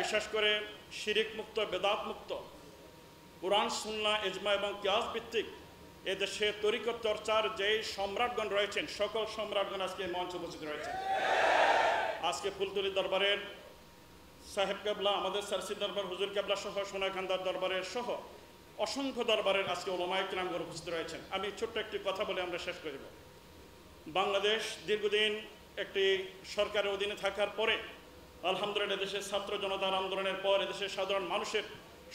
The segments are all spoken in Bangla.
বিশেষ করে শিরিক মুক্ত, বেদাত মুক্ত, কুরআন সুন্নাহ ইজমা এবং কিয়াস ভিত্তিক এদেশে তরিকত চর্চার যে সম্রাটগণ রয়েছেন, সকল সম্রাটগণ আজকে মঞ্চে উপস্থিত রয়েছেন। আজকে ফুলতলি দরবারের সাহেব কেবলা, আমাদের সারসি দরবার হুজুর কেবলা সহ সোনাখান্দার দরবারের সহ অসংখ্য দরবারের আজকে ওলামায়ে কিরামগণ উপস্থিত রয়েছেন। আমি ছোট্ট একটি কথা বলে আমরা শেষ করব। বাংলাদেশ দীর্ঘদিন একটি সরকারের অধীনে থাকার পরে আলহামদুলিল্লাহ দেশের ছাত্র জনতার আন্দোলনের পর এদেশের সাধারণ মানুষের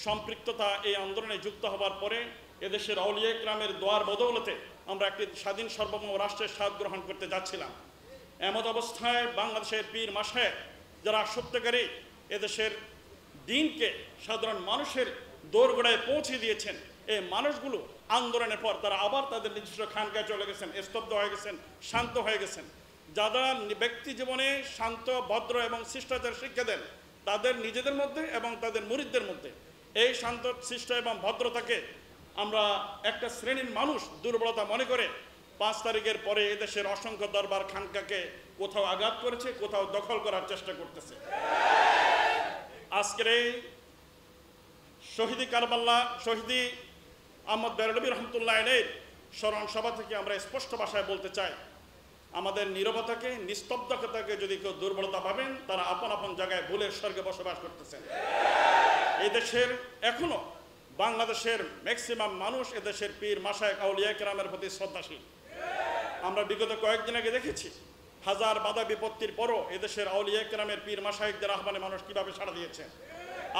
সম্পৃক্ততা এই আন্দোলনে যুক্ত হবার পরে এদেশের আউলিয়া কিরামের দোয়ার বদৌলতে আমরা একটি স্বাধীন সার্বভৌম রাষ্ট্রের স্বাদ গ্রহণ করতে যাচ্ছিলাম। এমত অবস্থায় বাংলাদেশের পীর মাশায়েখ যারা সত্যিকারী এদেশের দিনকে সাধারণ মানুষের দোরগোড়ায় পৌঁছে দিয়েছেন, এই মানুষগুলো আন্দোলনের পর তারা আবার তাদের নিজস্ব খানকায় চলে গেছেন, স্তব্ধ হয়ে গেছেন, শান্ত হয়ে গেছেন। যারা ব্যক্তি জীবনে শান্ত, ভদ্র এবং শিষ্টাচার শিক্ষা দেন তাদের নিজেদের মধ্যে এবং তাদের মুরিদদের মধ্যে এই শান্ত, শিষ্ট এবং ভদ্রতাকে আমরা একটা শ্রেণীর মানুষ দুর্বলতা মনে করে 5 তারিখের পরে এদেশের অসংখ্য দরবার খানকাকে কোথাও আঘাত করেছে, কোথাও দখল করার চেষ্টা করতেছে। আজকের এই শহীদি কারবাল্লা, শহীদি আহমদ বেরলভী রহমতুল্লাহ আলাইহির স্মরণ সভা থেকে আমরা স্পষ্ট ভাষায় বলতে চাই, আমাদের নীরবতাকে, নিস্তব্ধতাকে যদি কেউ দুর্বলতা ভাবেন তারা আপন আপন জায়গায় ভুলের স্বর্গে বসবাস করতেছেন। এই দেশের এখনো বাংলাদেশের ম্যাক্সিমাম মানুষ এদেশের পীর মাশায়েখ আউলিয়া কিরামের প্রতি শ্রদ্ধাশীল। আমরা বিগত কয়েকদিন আগে দেখেছি হাজার বাধা বিপত্তির পরও এদেশের আউলিয়া কিরামের পীর মাশায়েখদের আহ্বানে মানুষ কিভাবে সাড়া দিয়েছে।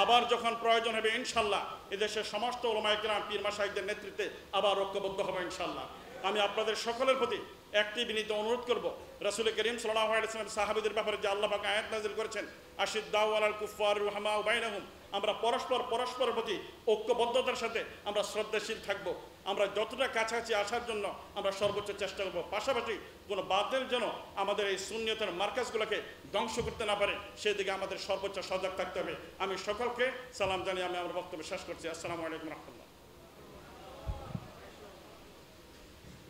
আবার যখন প্রয়োজন হবে ইনশাল্লাহ এদেশের সমস্ত উলামায়ে কিরাম পীর মাশায়েখদের নেতৃত্বে আবার ঐক্যবদ্ধ হবে ইনশাল্লাহ। আমি আপনাদের সকলের প্রতি একটি বিনীত অনুরোধ করব, রাসূল করিম সাল্লাল্লাহু আলাইহি ওয়াসাল্লাম সাহাবীদের ব্যাপারে যে আল্লাহ পাক আয়াত নাযিল করেছেন, আশিদ্দাউ আলাল কুফফার রুহামাউ বাইনাহুম, আমরা পরস্পরের প্রতি ঐক্যবদ্ধতার সাথে আমরা শ্রদ্ধাশীল থাকব। আমরা যতটা কাছাকাছি আসার জন্য আমরা সর্বোচ্চ চেষ্টা করব। পাশাপাশি কোনো বাতিল যেন আমাদের এই সুন্নিয়তের মার্কাজগুলোকে ধ্বংস করতে না পারে সেদিকে আমাদের সর্বোচ্চ সজাগ থাকতে হবে। আমি সকলকে সালাম জানিয়ে আমি আমার বক্তব্য শেষ করছি। আসসালামু আলাইকুম রাহমাতুল্লাহ।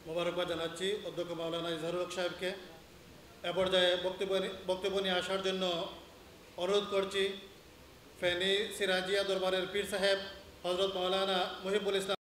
মোবারকবাদ জানাচ্ছি অধ্যক্ষ মাওলানা ইজহারুল হক সাহেবকে। এ পর্যায়ে বক্তব্য নিয়ে আসার জন্য অনুরোধ করছি ফেনী সিরাজিয়া দরবারের পীর সাহেব হজরত মাওলানা মুহিবুল ইসলাম।